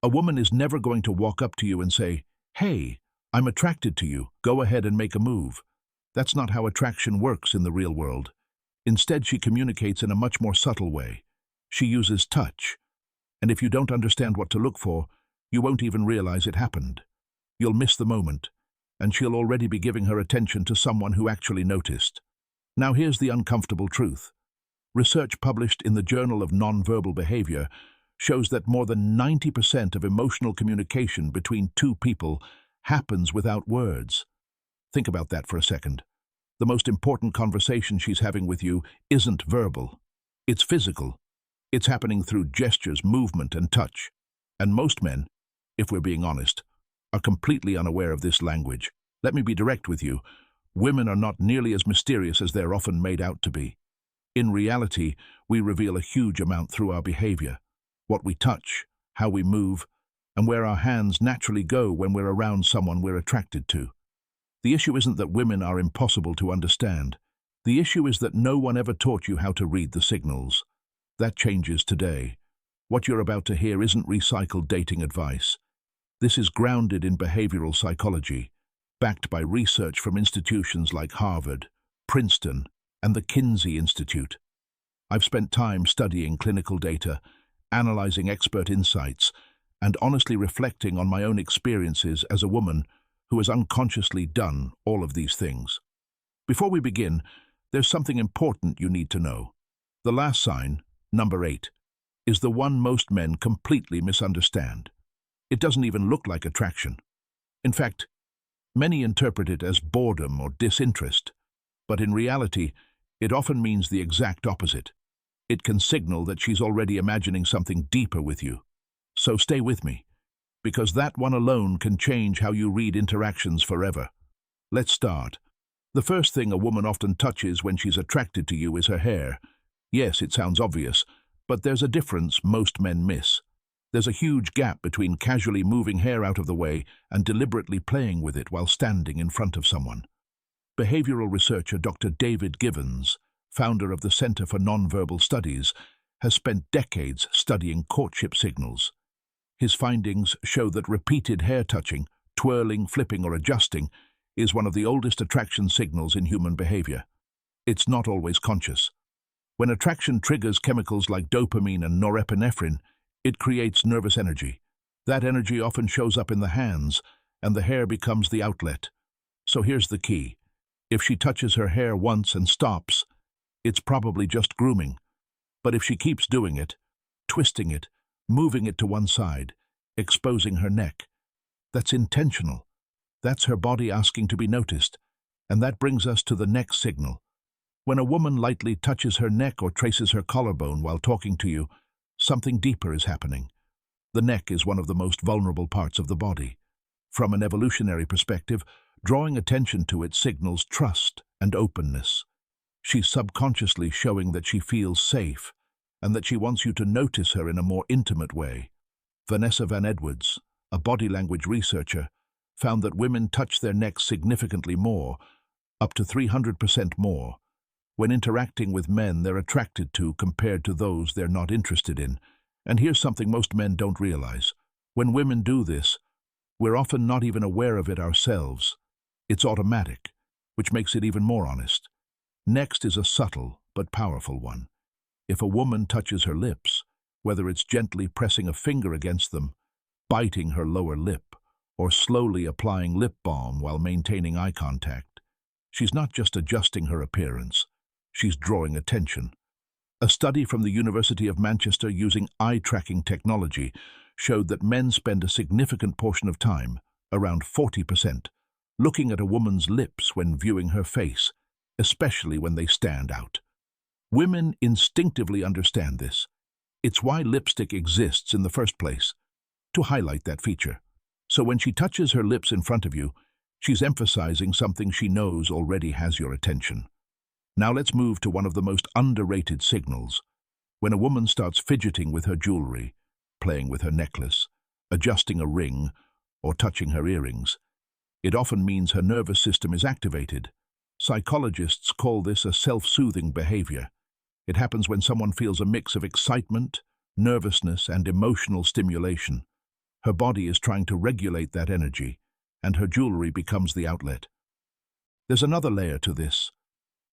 A woman is never going to walk up to you and say, "Hey, I'm attracted to you. Go ahead and make a move." That's not how attraction works in the real world. Instead, she communicates in a much more subtle way. She uses touch. And if you don't understand what to look for, you won't even realize it happened. You'll miss the moment, and she'll already be giving her attention to someone who actually noticed. Now here's the uncomfortable truth. Research published in the Journal of Nonverbal Behavior shows that more than 90% of emotional communication between two people happens without words. Think about that for a second. The most important conversation she's having with you isn't verbal. It's physical. It's happening through gestures, movement, and touch. And most men, if we're being honest, are completely unaware of this language. Let me be direct with you. Women are not nearly as mysterious as they're often made out to be. In reality, we reveal a huge amount through our behavior. What we touch, how we move, and where our hands naturally go when we're around someone we're attracted to. The issue isn't that women are impossible to understand. The issue is that no one ever taught you how to read the signals. That changes today. What you're about to hear isn't recycled dating advice. This is grounded in behavioral psychology, backed by research from institutions like Harvard, Princeton, and the Kinsey Institute. I've spent time studying clinical data, analyzing expert insights, and honestly reflecting on my own experiences as a woman who has unconsciously done all of these things. Before we begin, there's something important you need to know. The last sign, number 8, is the one most men completely misunderstand. It doesn't even look like attraction. In fact, many interpret it as boredom or disinterest, but in reality, it often means the exact opposite. It can signal that she's already imagining something deeper with you. So stay with me, because that one alone can change how you read interactions forever. Let's start. The first thing a woman often touches when she's attracted to you is her hair. Yes, it sounds obvious, but there's a difference most men miss. There's a huge gap between casually moving hair out of the way and deliberately playing with it while standing in front of someone. Behavioral researcher Dr. David Givens, founder of the Center for Nonverbal Studies, has spent decades studying courtship signals. His findings show that repeated hair touching, twirling, flipping, or adjusting is one of the oldest attraction signals in human behavior. It's not always conscious. When attraction triggers chemicals like dopamine and norepinephrine, it creates nervous energy. That energy often shows up in the hands, and the hair becomes the outlet. So here's the key. If she touches her hair once and stops, it's probably just grooming. But if she keeps doing it, twisting it, moving it to one side, exposing her neck, that's intentional. That's her body asking to be noticed. And that brings us to the next signal. When a woman lightly touches her neck or traces her collarbone while talking to you, something deeper is happening. The neck is one of the most vulnerable parts of the body. From an evolutionary perspective, drawing attention to it signals trust and openness. She's subconsciously showing that she feels safe and that she wants you to notice her in a more intimate way. Vanessa Van Edwards, a body language researcher, found that women touch their necks significantly more, up to 300% more, when interacting with men they're attracted to compared to those they're not interested in. And here's something most men don't realize. When women do this, we're often not even aware of it ourselves. It's automatic, which makes it even more honest. Next is a subtle but powerful one. If a woman touches her lips, whether it's gently pressing a finger against them, biting her lower lip, or slowly applying lip balm while maintaining eye contact, she's not just adjusting her appearance, she's drawing attention. A study from the University of Manchester using eye-tracking technology showed that men spend a significant portion of time, around 40%, looking at a woman's lips when viewing her face, especially when they stand out. Women instinctively understand this. It's why lipstick exists in the first place, to highlight that feature. So when she touches her lips in front of you, she's emphasizing something she knows already has your attention. Now let's move to one of the most underrated signals. When a woman starts fidgeting with her jewelry, playing with her necklace, adjusting a ring, or touching her earrings, it often means her nervous system is activated. Psychologists call this a self-soothing behavior. It happens when someone feels a mix of excitement, nervousness, and emotional stimulation. Her body is trying to regulate that energy, and her jewelry becomes the outlet. There's another layer to this.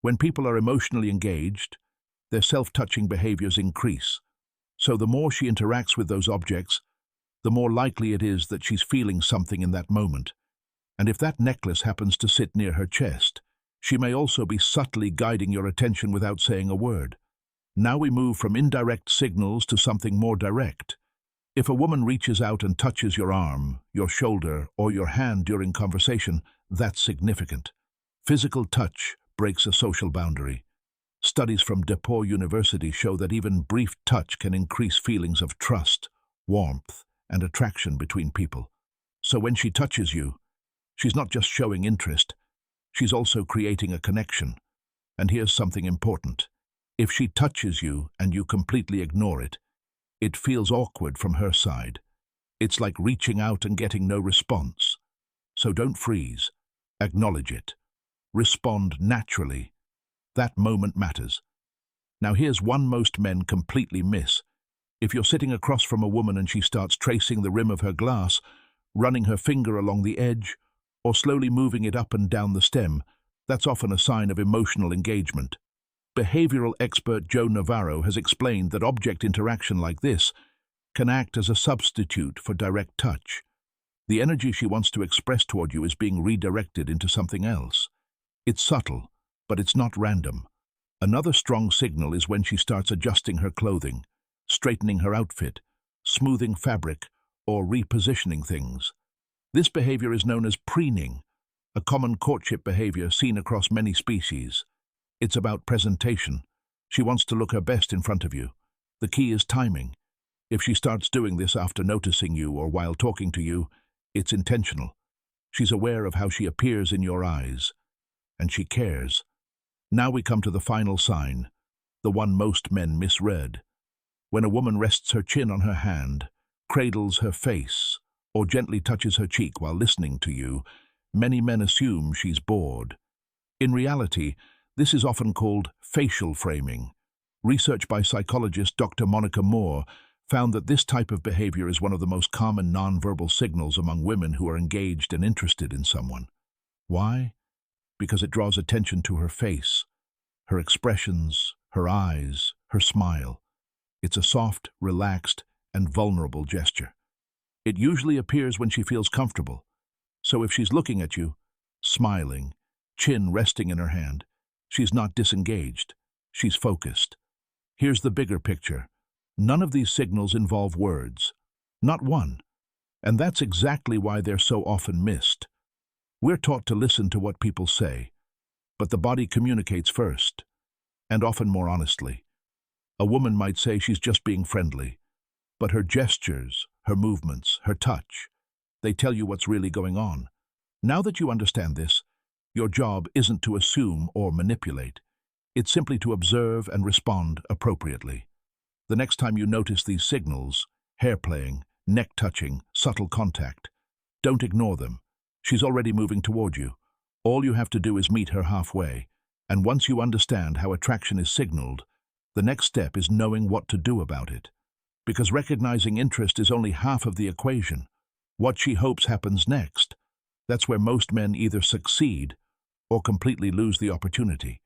When people are emotionally engaged, their self-touching behaviors increase. So the more she interacts with those objects, the more likely it is that she's feeling something in that moment. And if that necklace happens to sit near her chest, she may also be subtly guiding your attention without saying a word. Now we move from indirect signals to something more direct. If a woman reaches out and touches your arm, your shoulder, or your hand during conversation, that's significant. Physical touch breaks a social boundary. Studies from DePaul University show that even brief touch can increase feelings of trust, warmth, and attraction between people. So when she touches you, she's not just showing interest, she's also creating a connection. And here's something important. If she touches you and you completely ignore it, it feels awkward from her side. It's like reaching out and getting no response. So don't freeze. Acknowledge it. Respond naturally. That moment matters. Now here's one most men completely miss. If you're sitting across from a woman and she starts tracing the rim of her glass, running her finger along the edge, or slowly moving it up and down the stem, that's often a sign of emotional engagement. Behavioral expert Joe Navarro has explained that object interaction like this can act as a substitute for direct touch. The energy she wants to express toward you is being redirected into something else. It's subtle, but it's not random. Another strong signal is when she starts adjusting her clothing, straightening her outfit, smoothing fabric, or repositioning things. This behavior is known as preening, a common courtship behavior seen across many species. It's about presentation. She wants to look her best in front of you. The key is timing. If she starts doing this after noticing you or while talking to you, it's intentional. She's aware of how she appears in your eyes, and she cares. Now we come to the final sign, the one most men misread. When a woman rests her chin on her hand, cradles her face, or gently touches her cheek while listening to you, many men assume she's bored. In reality, this is often called facial framing. Research by psychologist Dr. Monica Moore found that this type of behavior is one of the most common nonverbal signals among women who are engaged and interested in someone. Why? Because it draws attention to her face, her expressions, her eyes, her smile. It's a soft, relaxed, and vulnerable gesture. It usually appears when she feels comfortable. So if she's looking at you, smiling, chin resting in her hand, she's not disengaged, she's focused. Here's the bigger picture. None of these signals involve words. Not one. And that's exactly why they're so often missed. We're taught to listen to what people say, but the body communicates first, and often more honestly. A woman might say she's just being friendly, but her gestures, her movements, her touch, they tell you what's really going on. Now that you understand this, your job isn't to assume or manipulate. It's simply to observe and respond appropriately. The next time you notice these signals, hair playing, neck touching, subtle contact, don't ignore them. She's already moving toward you. All you have to do is meet her halfway. And once you understand how attraction is signaled, the next step is knowing what to do about it. Because recognizing interest is only half of the equation. What she hopes happens next, that's where most men either succeed or completely lose the opportunity.